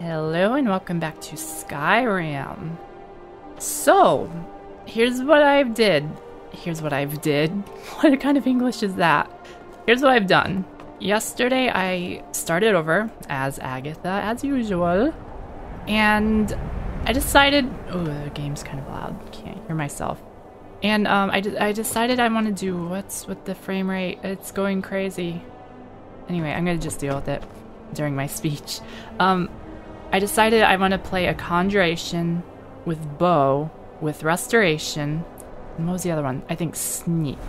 Hello and welcome back to Skyrim. So, here's what I've did. What kind of English is that? Here's what I've done. Yesterday I started over as Agatha as usual. And I decided... Oh, the game's kind of loud. Can't hear myself. And I decided I want to do... What's with the frame rate? It's going crazy. Anyway, I'm going to just deal with it during my speech. I decided I want to play a conjuration with bow, with restoration, and what was the other one? I think sneak.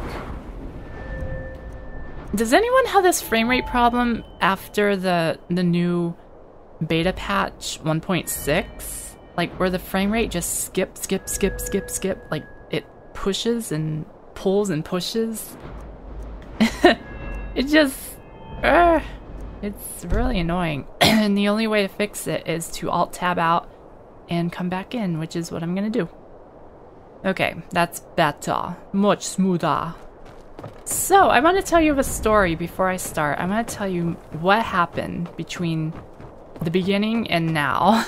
Does anyone have this frame rate problem after the new beta patch 1.6? Like where the frame rate just skip, like it pushes and pulls and pushes? It just... it's really annoying. And the only way to fix it is to Alt-Tab out and come back in, which is what I'm gonna do. Okay, that's better. Much smoother. So, I want to tell you a story before I start. I want to tell you what happened between the beginning and now.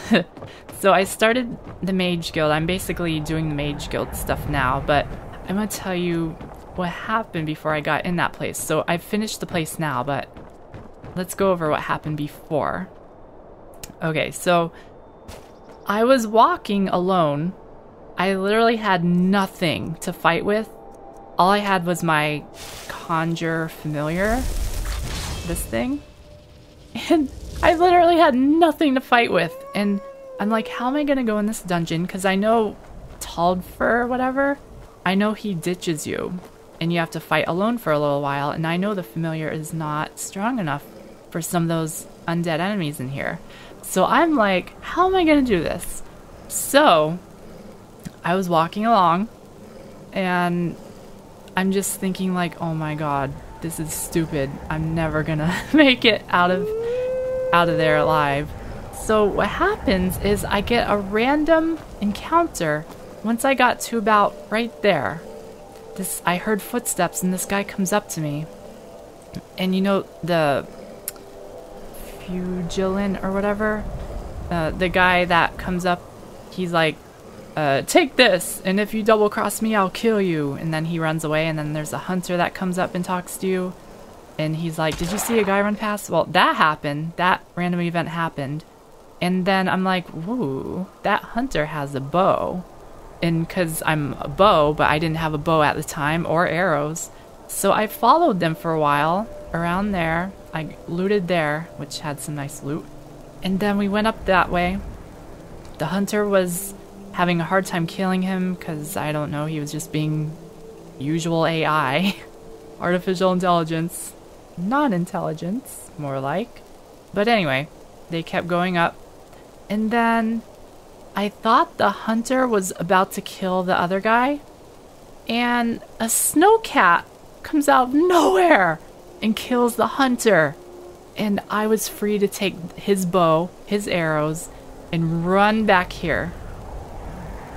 So, I started the Mage Guild. I'm basically doing the Mage Guild stuff now, but I'm going to tell you what happened before I got in that place. So, I've finished the place now, but let's go over what happened before. Okay, so I was walking alone. I literally had nothing to fight with. All I had was my conjure familiar, this thing. And I literally had nothing to fight with. And I'm like, how am I gonna go in this dungeon? Because I know Taldfur, whatever, I know he ditches you. And you have to fight alone for a little while. And I know the familiar is not strong enough for some of those undead enemies in here. So I'm like, how am I gonna do this? So I was walking along and I'm just thinking like, oh my god, this is stupid. I'm never gonna make it out of there alive. So what happens is I get a random encounter. Once I got to about right there, I heard footsteps and this guy comes up to me. And you know the Fugilin or whatever, the guy that comes up, he's like, take this, and if you double cross me, I'll kill you. And then he runs away, and then there's a hunter that comes up and talks to you, and he's like, did you see a guy run past? Well, that happened. That random event happened. And then I'm like, woo, that hunter has a bow. And because I'm a bow, but I didn't have a bow at the time, or arrows. So I followed them for a while, around there. I looted there, which had some nice loot. And then we went up that way. The hunter was having a hard time killing him because, I don't know, he was just being usual AI. Artificial intelligence. Non-intelligence, more like. But anyway, they kept going up. And then I thought the hunter was about to kill the other guy. And a snowcat comes out of nowhere and kills the hunter. And I was free to take his bow, his arrows, and run back here.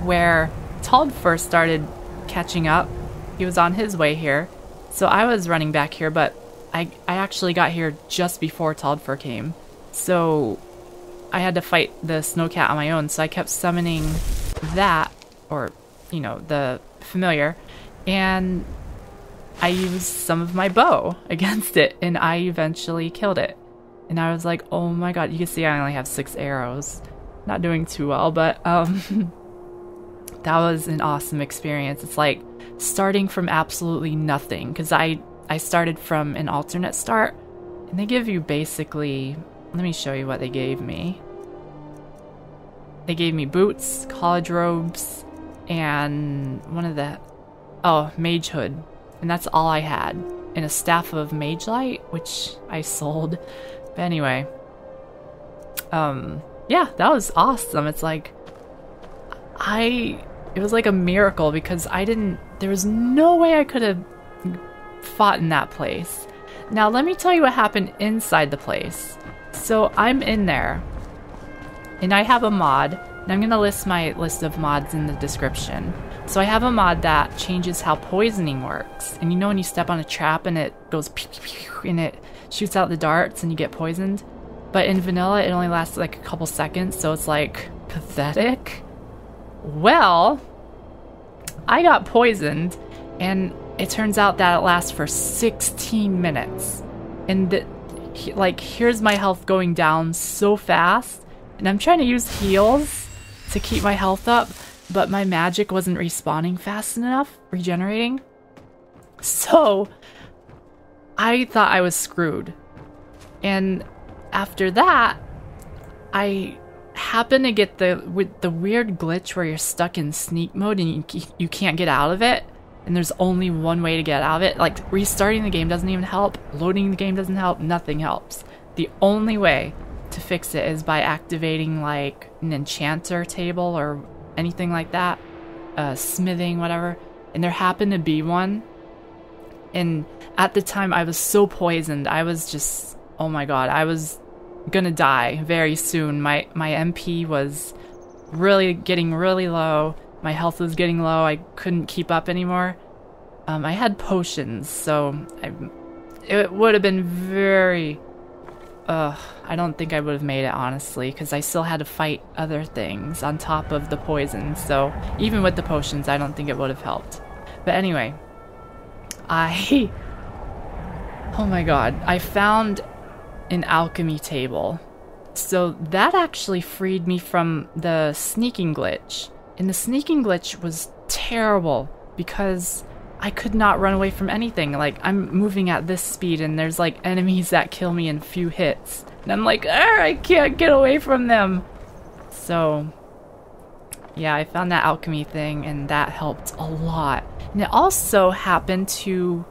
Where Taldfur started catching up. He was on his way here. So I was running back here, but I actually got here just before Taldfur came. So I had to fight the snowcat on my own. So I kept summoning that, or, you know, the familiar. And I used some of my bow against it, and I eventually killed it. And I was like, oh my god, you can see I only have 6 arrows. Not doing too well, but that was an awesome experience. It's like starting from absolutely nothing, because I started from an alternate start, and they give you basically, let me show you what they gave me. They gave me boots, college robes, and one of the, oh, mage hood. And that's all I had. And a staff of mage light, which I sold. But anyway. Yeah, that was awesome. It's like, it was like a miracle because there was no way I could have fought in that place. Now, let me tell you what happened inside the place. So, I'm in there. And I have a mod. And I'm going to list my list of mods in the description. So I have a mod that changes how poisoning works. And you know when you step on a trap and it goes pew, pew, pew, and it shoots out the darts and you get poisoned? But in vanilla, it only lasts like a couple seconds, so it's like pathetic. Well, I got poisoned, and it turns out that it lasts for 16 minutes. And like, here's my health going down so fast, and I'm trying to use heals to keep my health up, but my magic wasn't respawning fast enough, regenerating. So I thought I was screwed. And after that, I happened to get the weird glitch where you're stuck in sneak mode and you can't get out of it. And there's only one way to get out of it. Like, restarting the game doesn't even help. Loading the game doesn't help. Nothing helps. The only way to fix it is by activating like an enchanter table or anything like that. Smithing, whatever. And there happened to be one. And at the time I was so poisoned. I was just, oh my god, I was gonna die very soon. My MP was really getting really low. My health was getting low. I couldn't keep up anymore. I had potions, so it would have been very... I don't think I would have made it, honestly, because I still had to fight other things on top of the poison. So even with the potions, I don't think it would have helped. But anyway, oh my god, I found an alchemy table. So that actually freed me from the sneaking glitch. And the sneaking glitch was terrible because I could not run away from anything. Like, I'm moving at this speed and there's like enemies that kill me in a few hits. And I'm like, I can't get away from them. So yeah, I found that alchemy thing and that helped a lot. And it also happened to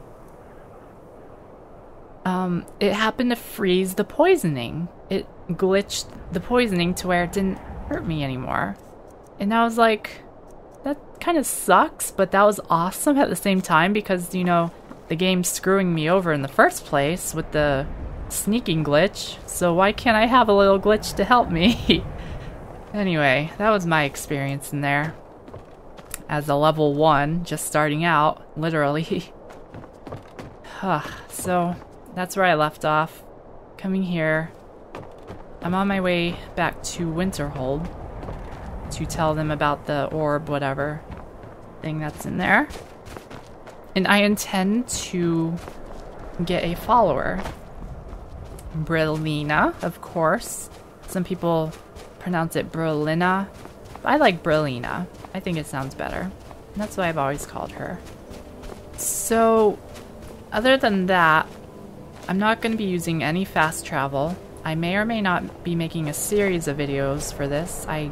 freeze the poisoning. It glitched the poisoning to where it didn't hurt me anymore. And I was like, that kind of sucks, but that was awesome at the same time because, you know, the game's screwing me over in the first place with the sneaking glitch, so why can't I have a little glitch to help me? Anyway, that was my experience in there. As a level 1, just starting out, literally. So, that's where I left off. Coming here. I'm on my way back to Winterhold to tell them about the orb, whatever thing that's in there. And I intend to get a follower. Brillina, of course. Some people pronounce it Brillina. I like Brillina. I think it sounds better. And that's why I've always called her. So, other than that, I'm not going to be using any fast travel. I may or may not be making a series of videos for this. I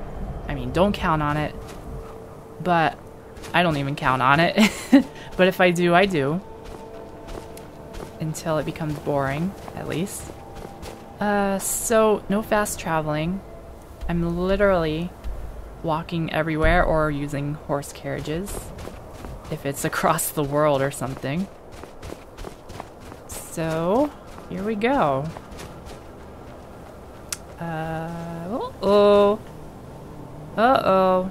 mean, don't count on it. But I don't even count on it. But if I do, I do. Until it becomes boring, at least. So, no fast traveling. I'm literally walking everywhere or using horse carriages. If it's across the world or something. So, here we go. Uh-oh. Uh-oh.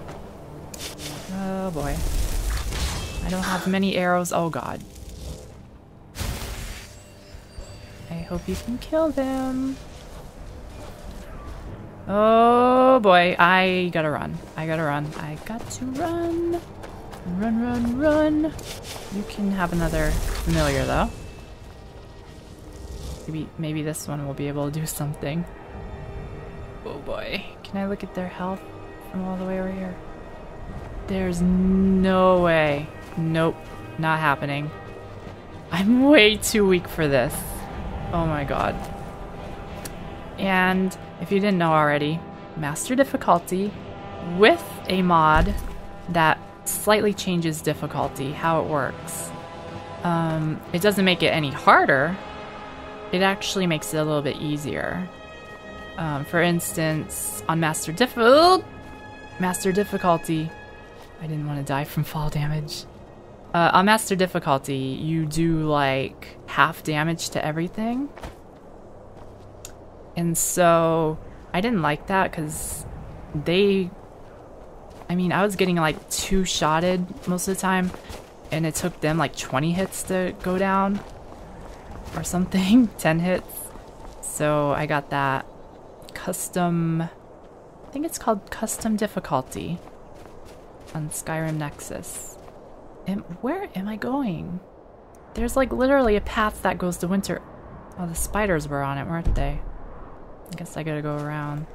Oh boy. I don't have many arrows. Oh god. I hope you can kill them. Oh boy. I gotta run. I gotta run. I got to run. Run, run, run. You can have another familiar though. Maybe this one will be able to do something. Oh boy. Can I look at their health from all the way over here? There's no way. Nope. Not happening. I'm way too weak for this. Oh my god. And if you didn't know already, Master Difficulty with a mod that slightly changes difficulty, how it works. It doesn't make it any harder. It actually makes it a little bit easier. For instance, on Master Difficulty, I didn't want to die from fall damage. On Master Difficulty, you do like half damage to everything. And so I didn't like that because I was getting like 2-shotted most of the time, and it took them like 20 hits to go down or something. 10 hits. So I got that. custom... I think it's called custom difficulty on Skyrim Nexus. And where am I going? There's like literally a path that goes to winter. Oh, the spiders were on it, weren't they? I guess I gotta go around.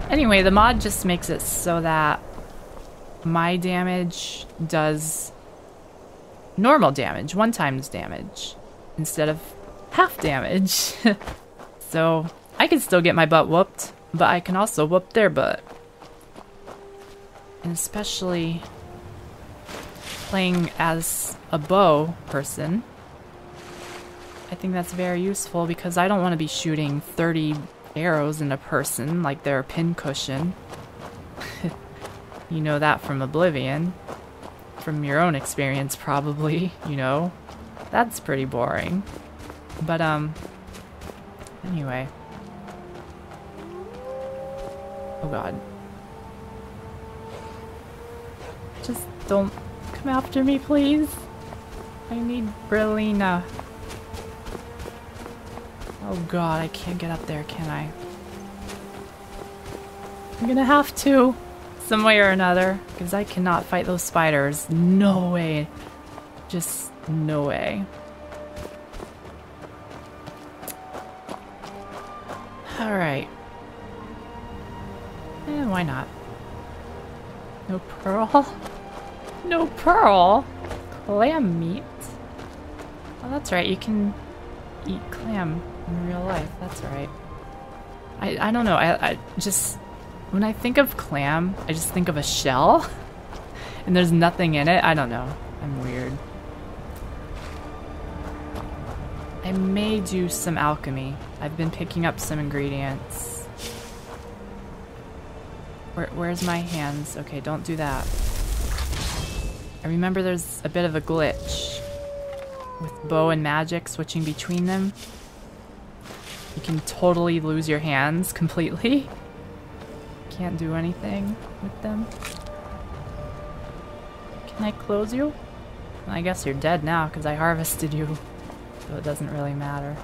Anyway, the mod just makes it so that my damage does normal damage, 1 times damage, instead of half damage. So I can still get my butt whooped, but I can also whoop their butt. And especially playing as a bow person, I think that's very useful because I don't want to be shooting 30 arrows in a person like they're a pincushion. You know that from Oblivion. From your own experience, probably, you know. That's pretty boring. But, anyway. Oh god. Just don't come after me, please. I need Brillina. Oh god, I can't get up there, can I? I'm gonna have to, some way or another, because I cannot fight those spiders. No way. Just no way. Alright. Eh, why not? No pearl? No pearl? Clam meat? Oh, that's right, you can eat clam in real life. That's right. I don't know, I just... When I think of clam, I just think of a shell. And there's nothing in it. I don't know. I'm weird. I may do some alchemy. I've been picking up some ingredients. Where's my hands? Okay, don't do that. I remember there's a bit of a glitch with bow and magic switching between them. You can totally lose your hands completely. Can't do anything with them. Can I close you? Well, I guess you're dead now because I harvested you. So it doesn't really matter.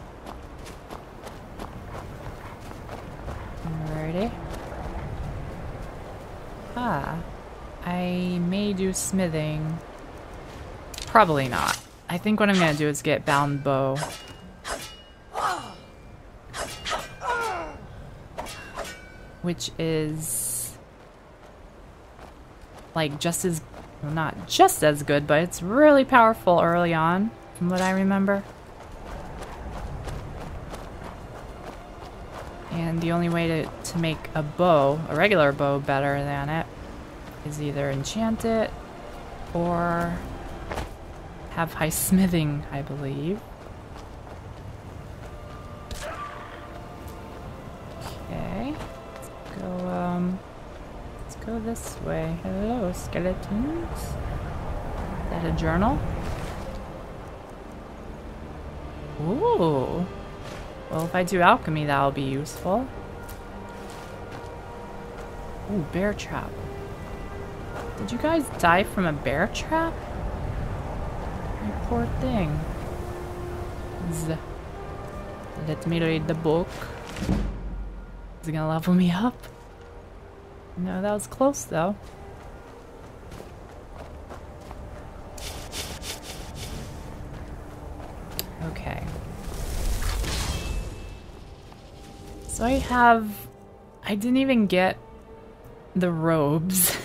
Alrighty. Ah. I may do smithing. Probably not. I think what I'm gonna do is get bound bow. Which is like just as, well, not just as good, but it's really powerful early on, from what I remember. And the only way to make a bow, a regular bow, better than it is either enchant it or have high smithing, I believe. Okay. Let's go this way. Hello, skeletons. Is that a journal? Ooh. Well, if I do alchemy, that'll be useful. Ooh, bear trap. Did you guys die from a bear trap? You poor thing. Let me read the book. Is it gonna level me up? No, that was close though. Okay. So I didn't even get the robes.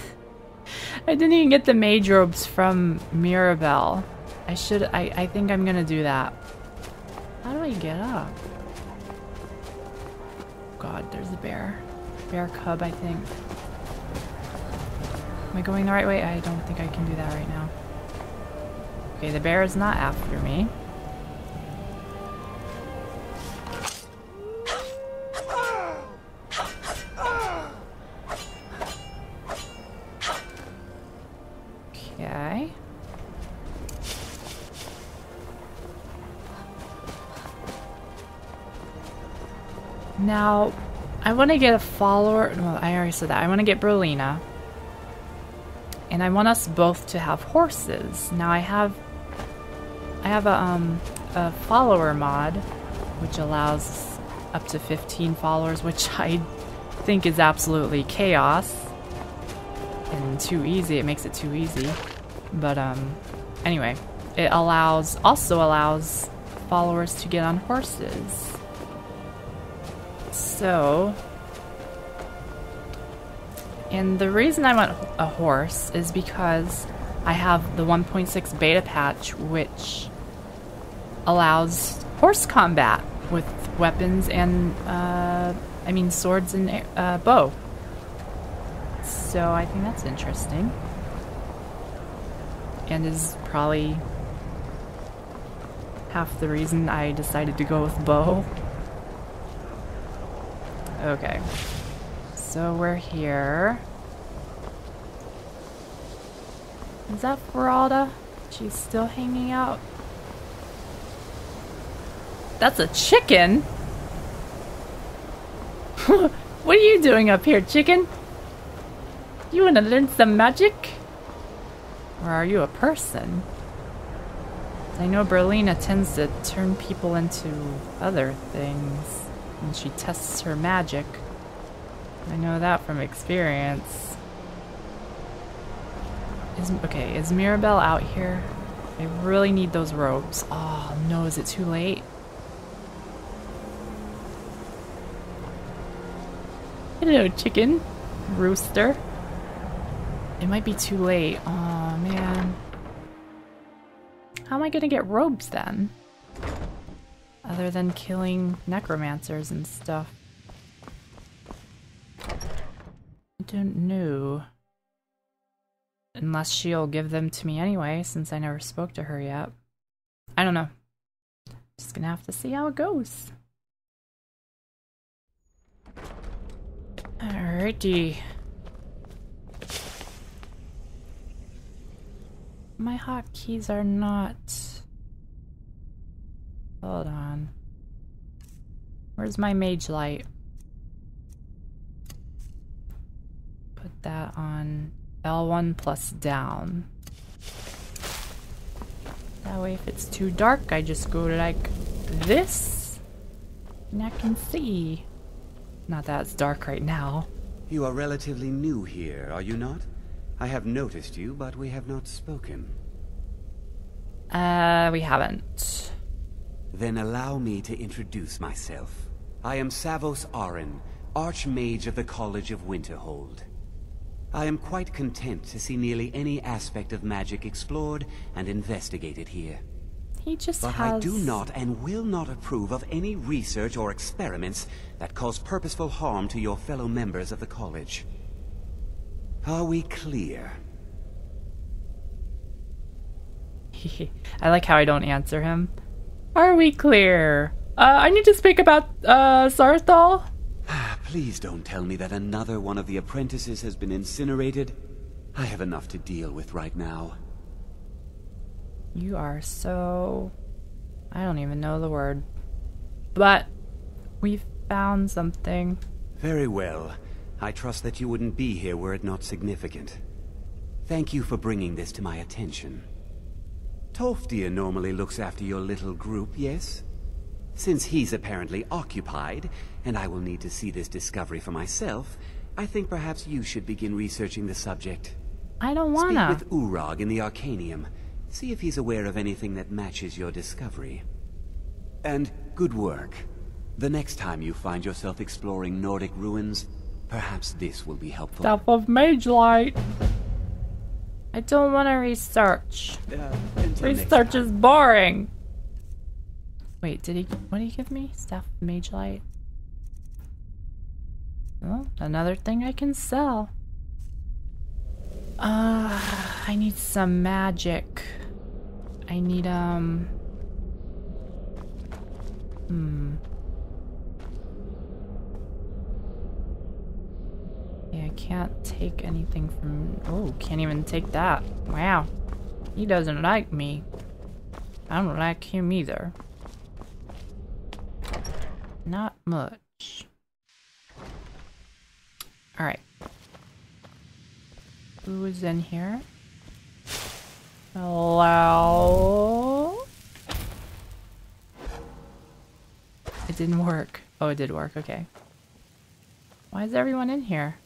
I didn't even get the mage robes from Mirabelle. I think I'm gonna do that. How do I get up? God, there's a bear. Bear cub, I think. Am I going the right way? I don't think I can do that right now. Okay, the bear is not after me. Okay. Now, I want to get a follower. Well, I already said that. I want to get Brillina. And I want us both to have horses. Now I have a follower mod, which allows up to 15 followers, which I think is absolutely chaos and too easy. It makes it too easy. But anyway, it also allows followers to get on horses. So, and the reason I want a horse is because I have the 1.6 beta patch, which allows horse combat with weapons and, swords and bow. So I think that's interesting. And is probably half the reason I decided to go with bow. Okay. So we're here. Is that Feralda? She's still hanging out. That's a chicken? What are you doing up here, chicken? You wanna learn some magic? Or are you a person? I know Berlina tends to turn people into other things when she tests her magic. I know that from experience. Is Mirabelle out here? I really need those robes. Oh no, is it too late? Hello, chicken. Rooster. It might be too late. Oh man. How am I gonna get robes then? Other than killing necromancers and stuff. I don't know. Unless she'll give them to me anyway, since I never spoke to her yet. I don't know. Just gonna have to see how it goes. Alrighty. My hotkeys are not... Hold on. Where's my mage light? Put that on L1 plus down. That way if it's too dark, I just go like this. And I can see. Not that it's dark right now. You are relatively new here, are you not? I have noticed you, but we have not spoken. We haven't. Then allow me to introduce myself. I am Savos Arin, Archmage of the College of Winterhold. I am quite content to see nearly any aspect of magic explored and investigated here. He just But has... I do not and will not approve of any research or experiments that cause purposeful harm to your fellow members of the college. Are we clear? I like how I don't answer him. Are we clear? I need to speak about, Sarthal? Please don't tell me that another one of the apprentices has been incinerated. I have enough to deal with right now. You are so... I don't even know the word. But we've found something. Very well. I trust that you wouldn't be here were it not significant. Thank you for bringing this to my attention. Tolfdir normally looks after your little group, yes? Since he's apparently occupied, and I will need to see this discovery for myself, I think perhaps you should begin researching the subject. I don't wanna. Speak with Urag in the Arcanium. See if he's aware of anything that matches your discovery. And good work. The next time you find yourself exploring Nordic ruins, perhaps this will be helpful. Stuff of mage light. I don't want to research. Research is boring. Wait, did he? What did he give me? Staff of mage light. Oh, another thing I can sell. I need some magic. I need Yeah, I can't take anything from... Oh, can't even take that. Wow. He doesn't like me. I don't like him either. Not much. Alright. Who is in here? Hello? It didn't work. Oh, it did work. Okay. Why is everyone in here?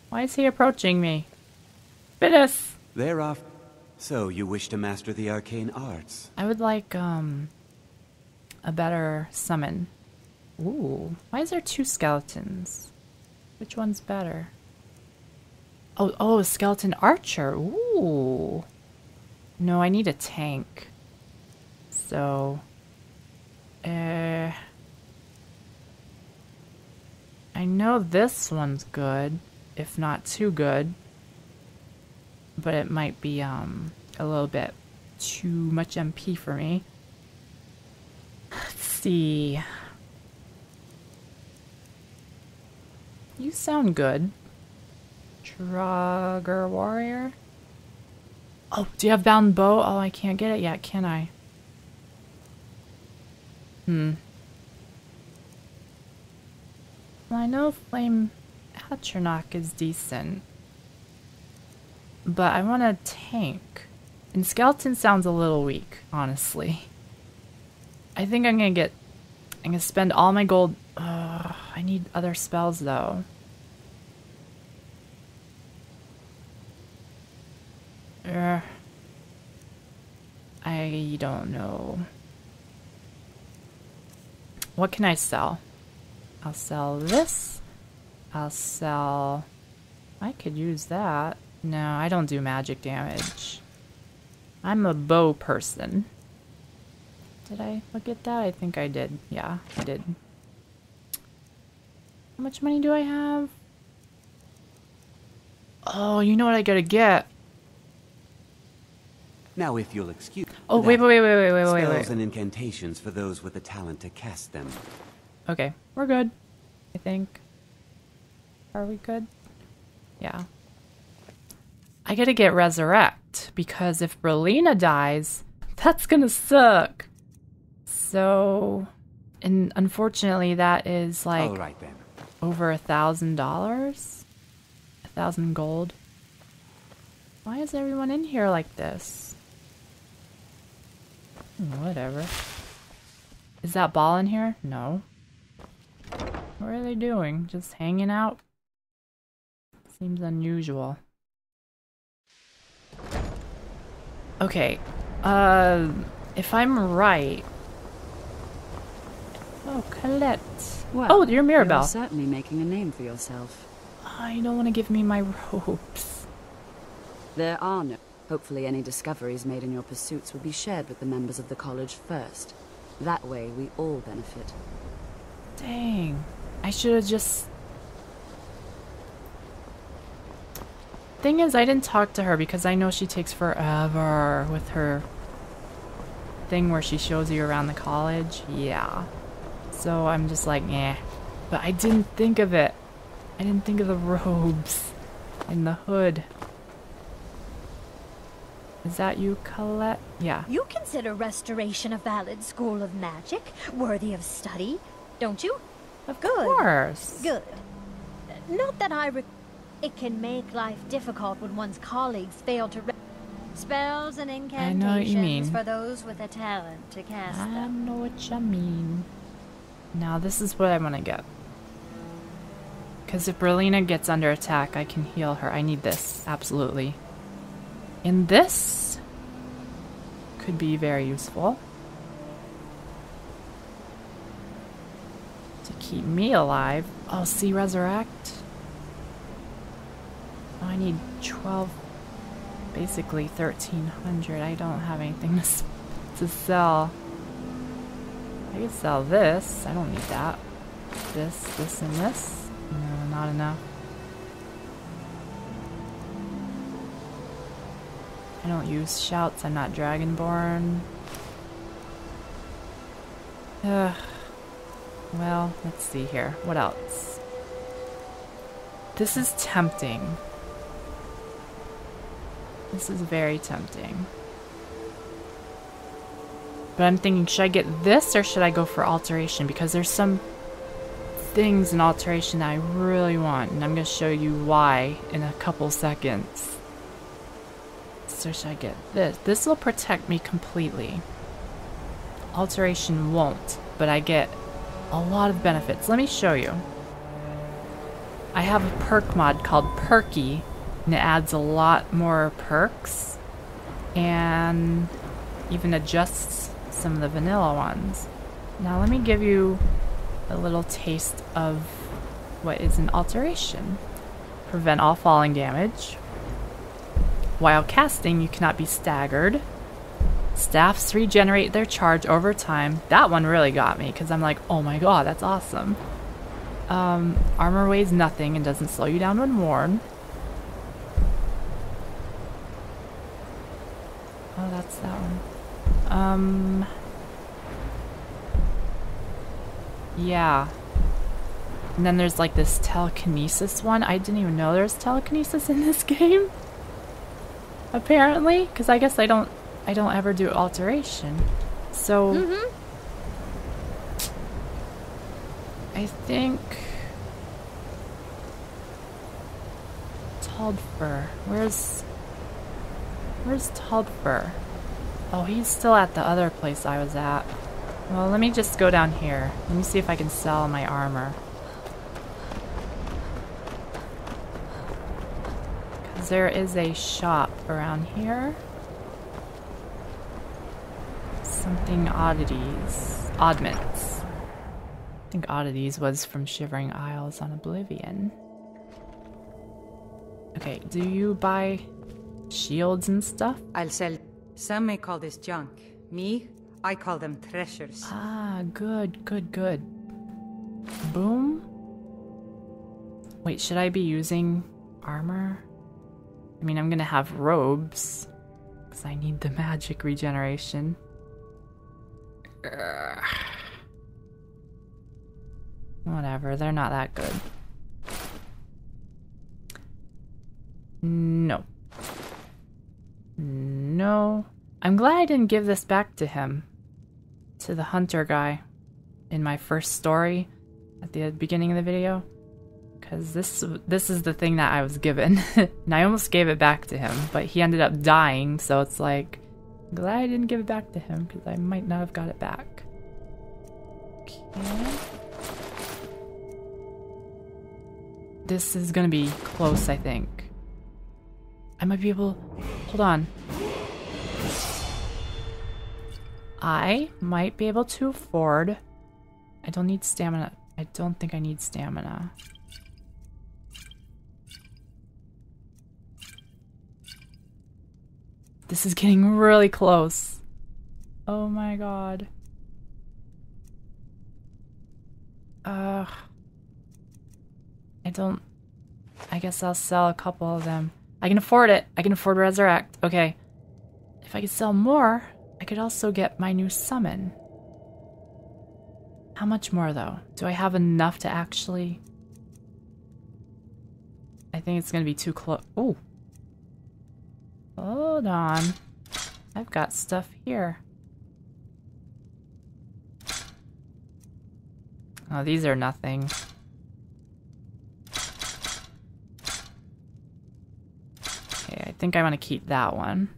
Why is he approaching me? Biddus! They're off. So, you wish to master the arcane arts? I would like, a better summon. Ooh. Why is there 2 skeletons? Which one's better? Oh, skeleton archer. Ooh. No, I need a tank. So, I know this one's good, if not too good. But it might be, a little bit too much MP for me. Let's see. You sound good. Draugr warrior? Oh, do you have bound bow? Oh, I can't get it yet, can I? Well, I know Flame Atronach is decent. But I want a tank. And skeleton sounds a little weak, honestly. I think I'm gonna spend all my gold. I need other spells though. I don't know. What can I sell? I'll sell this. I'll sell... I could use that. No, I don't do magic damage. I'm a bow person. Did I look at that? I think I did. Yeah, I did. How much money do I have? Oh, you know what I gotta get? Now, if you'll excuse... Oh, wait. Spells and incantations for those with the talent to cast them. Okay, we're good. I think. Are we good? Yeah. I gotta get Resurrect, because if Brelina dies, that's gonna suck. So... And unfortunately, that is like... All right, then. Over $1,000? 1,000 gold. Why is everyone in here like this? Whatever. Is that ball in here? No. What are they doing? Just hanging out? Seems unusual. Okay. If I'm right... Oh, Colette. Well, oh, you're Mirabelle. You're certainly making a name for yourself. You don't want to give me my robes. There are no... Hopefully any discoveries made in your pursuits will be shared with the members of the college first. That way, we all benefit. Dang. I should have just... Thing is, I didn't talk to her because I know she takes forever with her thing where she shows you around the college. Yeah. So I'm just like, eh. But I didn't think of it. I didn't think of the robes and the hood. Is that you, Colette? Yeah. You consider restoration a valid school of magic, worthy of study, don't you? Of course. Good. Not that it can make life difficult when one's colleagues fail to spells and incantations I know what you mean. For those with a talent to cast them. I know what you mean. Now this is what I want to get. Because if Brelina gets under attack, I can heal her. I need this, absolutely. And this could be very useful to keep me alive. Oh, see, Resurrect. Oh, I need 12, basically 1,300. I don't have anything to sell. I could sell this. I don't need that. This, and this. No, not enough. I don't use shouts, I'm not Dragonborn. Ugh. Well, let's see here. What else? This is tempting. This is very tempting. But I'm thinking, should I get this or should I go for Alteration? Because there's some things in Alteration that I really want, and I'm going to show you why in a couple seconds. So should I get this? This will protect me completely. Alteration won't, but I get a lot of benefits. Let me show you. I have a perk mod called Perky, and it adds a lot more perks and even adjusts some of the vanilla ones. Now let me give you a little taste of what is an alteration. Prevent all falling damage. While casting, you cannot be staggered. Staffs regenerate their charge over time. That one really got me, because I'm like, oh my god, that's awesome. Armor weighs nothing and doesn't slow you down when worn. Oh, that's that one. Yeah. And then there's like this telekinesis one. I didn't even know there's telekinesis in this game. Apparently, because I guess I don't ever do alteration. So I think Taldfur. Where's Taldfur? Oh, he's still at the other place I was at. Well, let me just go down here. Let me see if I can sell my armor. Because there is a shop around here. Something oddities. Oddments. I think oddities was from Shivering Isles on Oblivion. Okay, do you buy shields and stuff? I'll sell. Some may call this junk. Me, I call them treasures. Ah, good, good, good. Boom. Wait, should I be using armor? I mean, I'm gonna have robes, because I need the magic regeneration. Ugh. Whatever, they're not that good. No. No. I'm glad I didn't give this back to him. To the hunter guy. In my first story. At the beginning of the video. Because this is the thing that I was given. And I almost gave it back to him. But he ended up dying. So it's like, I'm glad I didn't give it back to him. Because I might not have got it back. Okay. This is gonna be close, I think. I might be able... Hold on. I might be able to afford... I don't need stamina. I don't think I need stamina. This is getting really close. Oh my god. I guess I'll sell a couple of them. I can afford it. I can afford Resurrect. Okay. If I could sell more, I could also get my new summon. How much more, though? Do I have enough to actually... I think it's going to be too close. Ooh. Hold on. I've got stuff here. Oh, these are nothing. Okay, I think I want to keep that one.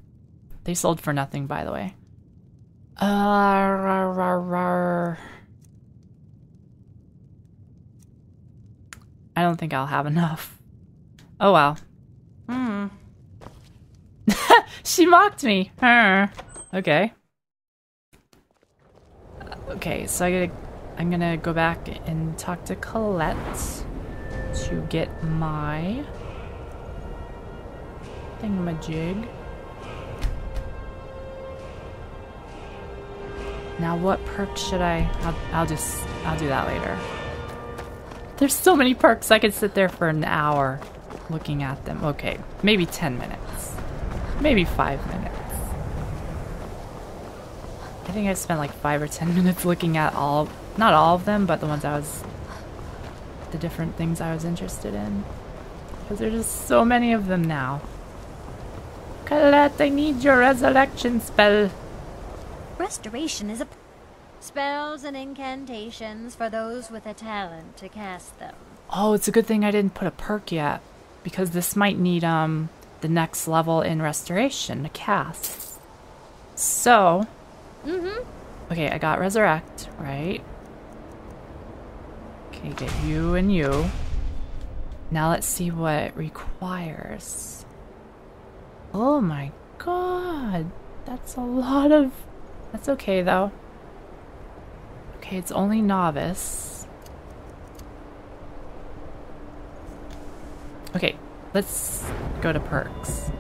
They sold for nothing, by the way. I don't think I'll have enough. Oh well. She mocked me. Okay. Okay, so I'm gonna go back and talk to Colette to get my thingamajig. Now what perks should I'll do that later. There's so many perks, I could sit there for an hour looking at them. Okay, maybe 10 minutes. Maybe 5 minutes. I think I spent like 5 or 10 minutes looking at not all of them, but the different things I was interested in. Because there's just so many of them now. Colette, I need your resurrection spell. Restoration is a... Spells and incantations for those with a talent to cast them. Oh, it's a good thing I didn't put a perk yet. Because this might need, the next level in Restoration to cast. So... Okay, I got Resurrect, right? Okay, get you and you. Now let's see what it requires. Oh my god. That's a lot of... That's okay though. Okay, it's only novice. Okay, let's go to perks.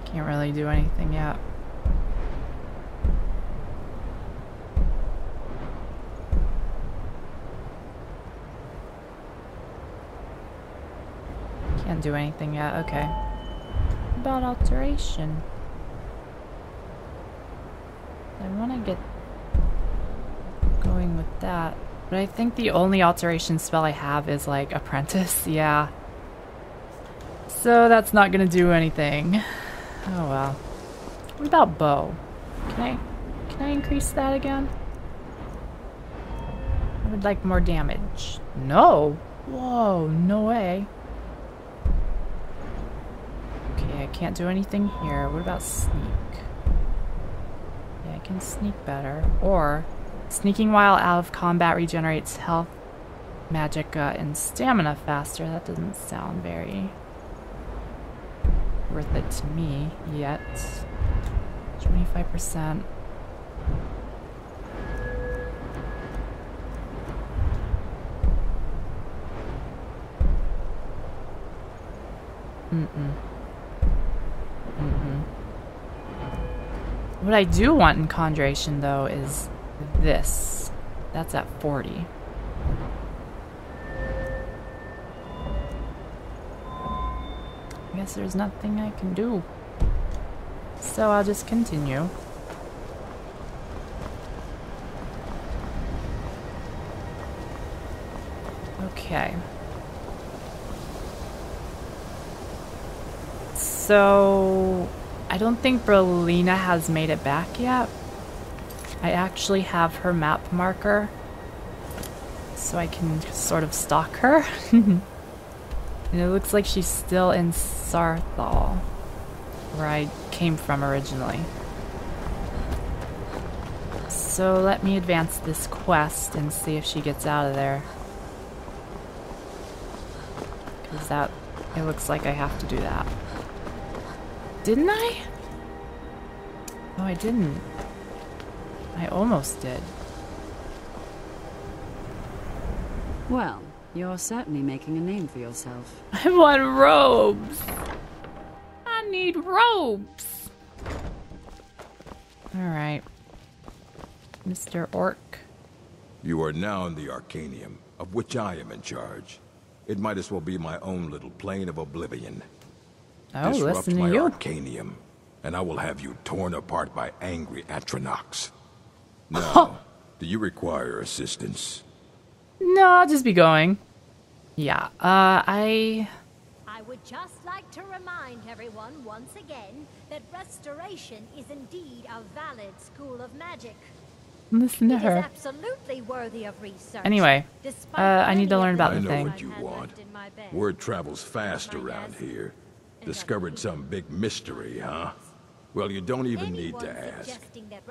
Can't really do anything yet. Can't do anything yet, okay. What about alteration? I want to get going with that. But I think the only alteration spell I have is like Apprentice, yeah. So that's not gonna do anything. Oh well. What about bow? Can I increase that again? I would like more damage. No! Whoa, no way. Okay, I can't do anything here. What about sneak? Yeah, I can sneak better. Or, sneaking while out of combat regenerates health, magicka, and stamina faster. That doesn't sound very worth it to me yet. 25%. What I do want in Conjuration, though, is this. That's at 40. I guess there's nothing I can do. So I'll just continue. Okay. So I don't think Berlina has made it back yet. I actually have her map marker, so I can sort of stalk her. And it looks like she's still in Sarthal, where I came from originally. So let me advance this quest and see if she gets out of there. Because it looks like I have to do that. Didn't I? Oh, I didn't. I almost did. Well, you're certainly making a name for yourself. I want robes. I need robes. Alright. Mr. Orc. You are now in the Arcanium, of which I am in charge. It might as well be my own little plane of oblivion. Oh, Disrupt listen to my you. Arcanium, and I will have you torn apart by angry Atronachs. Now, do you require assistance? No, I'll just be going. Yeah, I would just like to remind everyone once again that Restoration is indeed a valid school of magic. listen to It is her. absolutely worthy of research. Anyway, despite I need to many learn of about I the know thing. what you want. Word travels fast around here. Discovered some big mystery, huh? Well, you don't even need to ask.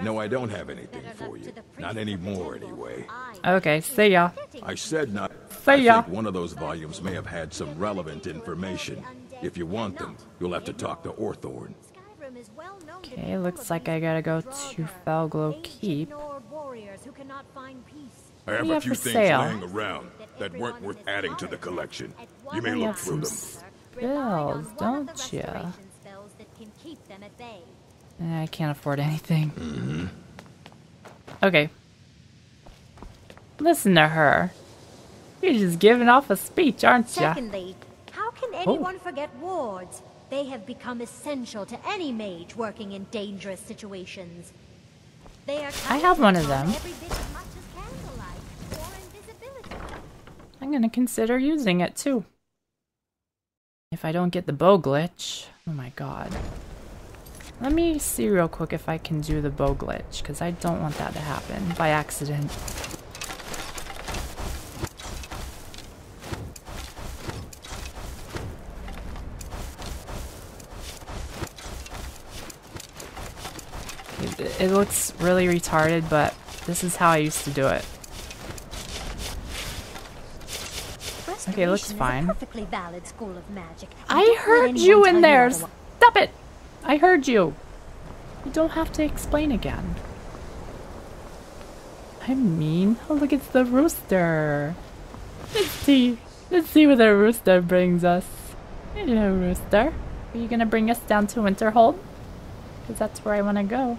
No, I don't have anything for you. Not anymore, anyway. Okay, see ya. I said not. See I ya. think one of those volumes may have had some relevant information. If you want them, you'll have to talk to Orthorn. Okay, looks like I gotta go to Felglow Keep. I have do you a have few for things sale? laying around that weren't worth adding to the collection. You may You look have through some them. spells, don't ya? I can't afford anything. Okay. Listen to her. You're just giving off a speech, aren't ya? Secondly, how can anyone forget wards? They have become essential to any mage working in dangerous situations. They are I have one of them. every bit as much as candlelight or invisibility. I'm gonna consider using it too. If I don't get the bow glitch. Oh my god. Let me see real quick if I can do the bow glitch, because I don't want that to happen by accident. It looks really retarded, but This is how I used to do it. Okay, it looks fine. Perfectly valid school of magic. I heard you in there! Stop it! I heard you! You don't have to explain again. I mean, oh look, it's the rooster. Let's see where the rooster brings us. Hello, rooster. Are you gonna bring us down to Winterhold? Because that's where I want to go.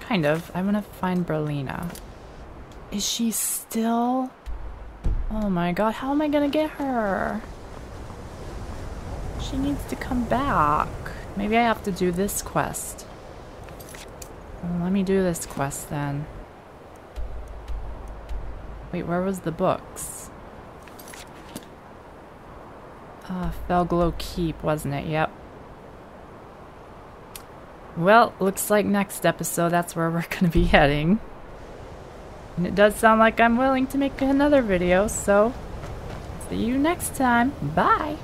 Kind of. I want to find Berlina. Is she still... Oh my god, how am I gonna get her? She needs to come back. Maybe I have to do this quest. Well, let me do this quest then. Wait, where was the books? Felglow Keep, wasn't it? Yep. Well, looks like next episode that's where we're gonna be heading. And it does sound like I'm willing to make another video, so see you next time. Bye!